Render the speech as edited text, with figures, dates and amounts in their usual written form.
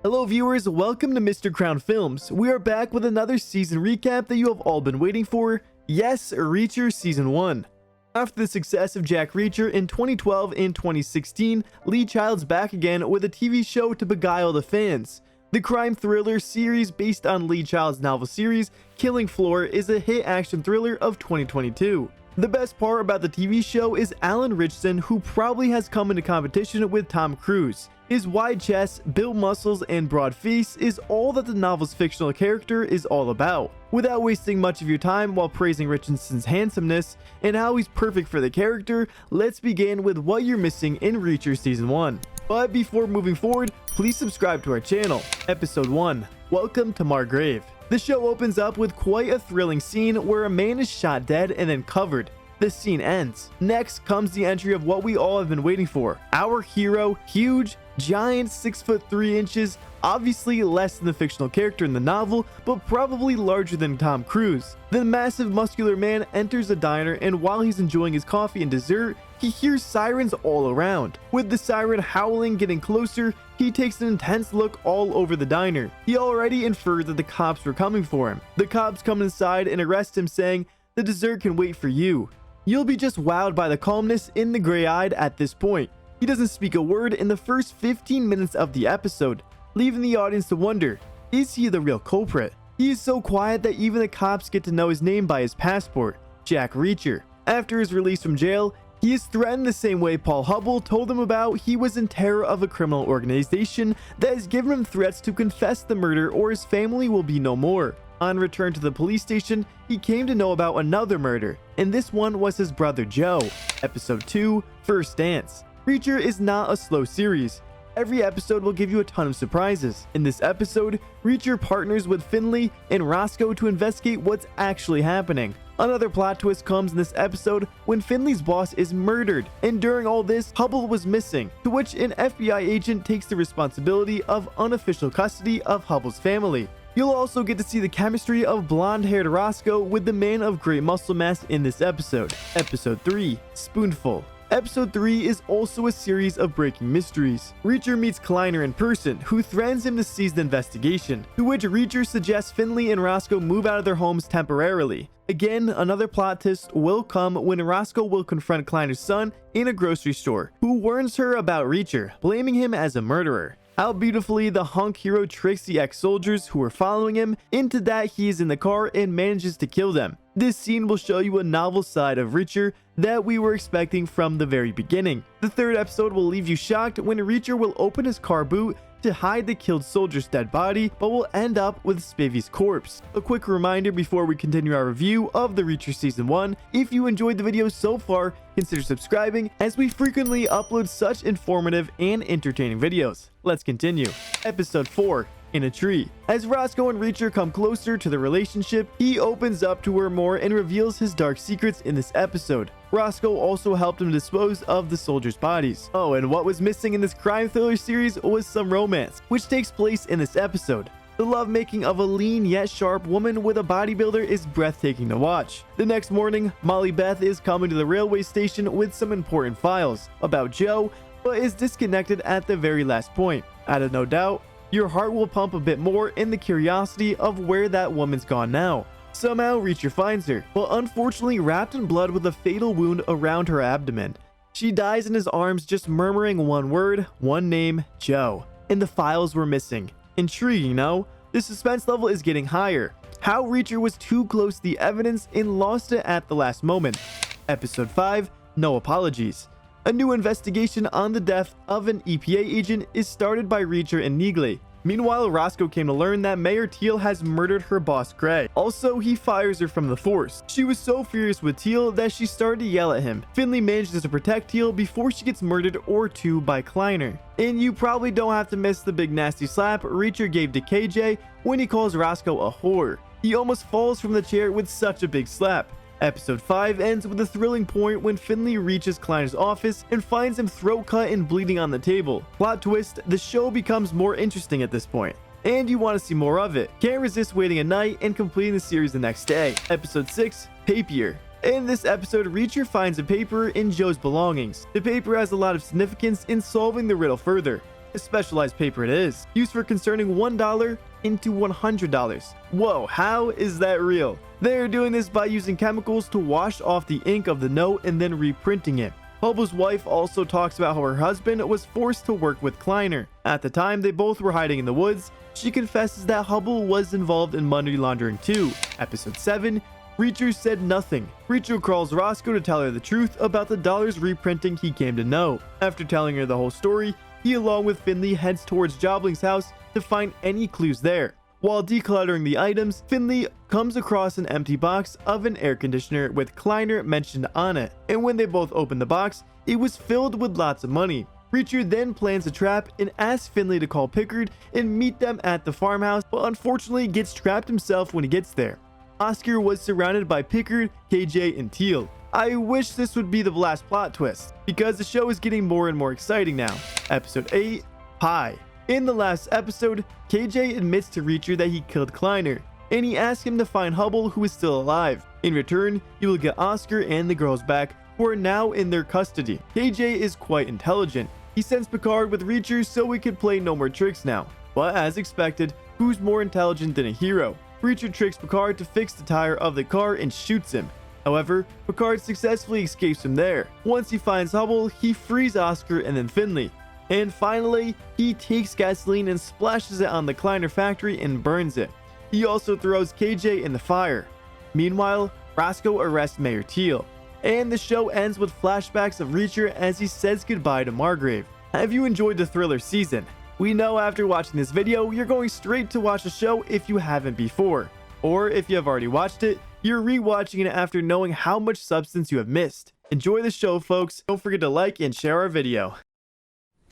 Hello viewers, welcome to Mr. Crown Films. We are back with another season recap that you have all been waiting for. Yes, Reacher Season 1. After the success of Jack Reacher in 2012 and 2016, Lee Child's back again with a TV show to beguile the fans. The crime thriller series based on Lee Child's novel series, Kiling Floor, is a hit action thriller of 2022. The best part about the TV show is Alan Ritchson, who probably has come into competition with Tom Cruise. His wide chest, built muscles, and broad face is all that the novel's fictional character is all about. Without wasting much of your time while praising Richardson's handsomeness and how he's perfect for the character, let's begin with what you're missing in Reacher Season 1. But before moving forward, please subscribe to our channel. Episode 1. Welcome to Margrave. The show opens up with quite a thrilling scene where a man is shot dead and then covered. The scene ends. Next comes the entry of what we all have been waiting for. Our hero, huge, giant, 6'3", obviously less than the fictional character in the novel, but probably larger than Tom Cruise. The massive muscular man enters a diner, and while he's enjoying his coffee and dessert, he hears sirens all around. With the siren howling getting closer, he takes an intense look all over the diner. He already inferred that the cops were coming for him. The cops come inside and arrest him, saying, "The dessert can wait for you." You'll be just wowed by the calmness in the gray-eyed at this point. He doesn't speak a word in the first 15 minutes of the episode, leaving the audience to wonder, is he the real culprit? He is so quiet that even the cops get to know his name by his passport, Jack Reacher. After his release from jail, he is threatened the same way Paul Hubble told him about he was in terror of a criminal organization that has given him threats to confess the murder or his family will be no more. On return to the police station, he came to know about another murder, and this one was his brother Joe. Episode 2, First Dance. Reacher is not a slow series. Every episode will give you a ton of surprises. In this episode, Reacher partners with Finley and Roscoe to investigate what's actually happening. Another plot twist comes in this episode when Finley's boss is murdered, and during all this, Hubble was missing, to which an FBI agent takes the responsibility of unofficial custody of Hubble's family. You'll also get to see the chemistry of blonde-haired Roscoe with the man of great muscle mass in this episode. Episode 3, Spoonful. Episode 3 is also a series of breaking mysteries. Reacher meets Kleiner in person, who threatens him to seize the investigation, to which Reacher suggests Finley and Roscoe move out of their homes temporarily. Again, another plot twist will come when Roscoe will confront Kleiner's son in a grocery store, who warns her about Reacher, blaming him as a murderer. How beautifully the hunk hero tricks the ex-soldiers who are following him into that he is in the car and manages to kill them. This scene will show you a novel side of Reacher that we were expecting from the very beginning. The third episode will leave you shocked when Reacher will open his car boot to hide the killed soldier's dead body, but will end up with Spivey's corpse. A quick reminder before we continue our review of the Reacher Season 1, if you enjoyed the video so far, consider subscribing as we frequently upload such informative and entertaining videos. Let's continue. Episode 4. In a tree. As Roscoe and Reacher come closer to the relationship, he opens up to her more and reveals his dark secrets in this episode. Roscoe also helped him dispose of the soldiers' bodies. Oh, and what was missing in this crime thriller series was some romance, which takes place in this episode. The lovemaking of a lean yet sharp woman with a bodybuilder is breathtaking to watch. The next morning, Molly Beth is coming to the railway station with some important files about Joe, but is disconnected at the very last point. Out of no doubt, your heart will pump a bit more in the curiosity of where that woman's gone now. Somehow, Reacher finds her, but unfortunately wrapped in blood with a fatal wound around her abdomen. She dies in his arms, just murmuring one word, one name, Joe. And the files were missing. Intriguing, no? The suspense level is getting higher. How Reacher was too close to the evidence and lost it at the last moment. Episode 5, No Apologies. A new investigation on the death of an EPA agent is started by Reacher and Neagley. Meanwhile, Roscoe came to learn that Mayor Teal has murdered her boss Gray. Also, he fires her from the force. She was so furious with Teal that she started to yell at him. Finley manages to protect Teal before she gets murdered or two by Kleiner. And you probably don't have to miss the big nasty slap Reacher gave to KJ when he calls Roscoe a whore. He almost falls from the chair with such a big slap. Episode 5 ends with a thrilling point when Finley reaches Kleiner's office and finds him throat cut and bleeding on the table. Plot twist, the show becomes more interesting at this point, and you want to see more of it. Can't resist waiting a night and completing the series the next day. Episode 6, Papier. In this episode, Reacher finds a paper in Joe's belongings. The paper has a lot of significance in solving the riddle further. A specialized paper it is, used for concerning $1 into $100. Whoa, how is that real? They're doing this by using chemicals to wash off the ink of the note and then reprinting it. Hubble's wife also talks about how her husband was forced to work with Kleiner. At the time they both were hiding in the woods, she confesses that Hubble was involved in money laundering too. Episode 7, Reacher said nothing. Reacher calls Roscoe to tell her the truth about the dollars reprinting he came to know. After telling her the whole story, he along with Finley heads towards Jobling's house to find any clues there. While decluttering the items, Finley comes across an empty box of an air conditioner with Kleiner mentioned on it, and when they both open the box, it was filled with lots of money. Reacher then plans a trap and asks Finley to call Pickard and meet them at the farmhouse, but unfortunately gets trapped himself when he gets there. Oscar was surrounded by Pickard, KJ, and Teal. I wish this would be the last plot twist, because the show is getting more and more exciting now. Episode 8, Pie. In the last episode, KJ admits to Reacher that he killed Kleiner, and he asks him to find Hubble, who is still alive. In return, he will get Oscar and the girls back, who are now in their custody. KJ is quite intelligent. He sends Picard with Reacher so we could play no more tricks now. But as expected, who's more intelligent than a hero? Reacher tricks Picard to fix the tire of the car and shoots him. However, Picard successfully escapes from there. Once he finds Hubble, he frees Oscar and then Finley. And finally, he takes gasoline and splashes it on the Kleiner factory and burns it. He also throws KJ in the fire. Meanwhile, Roscoe arrests Mayor Teal. And the show ends with flashbacks of Reacher as he says goodbye to Margrave. Have you enjoyed the thriller season? We know after watching this video, you're going straight to watch the show if you haven't before. Or if you have already watched it, you're rewatching it after knowing how much substance you have missed. Enjoy the show, folks. Don't forget to like and share our video.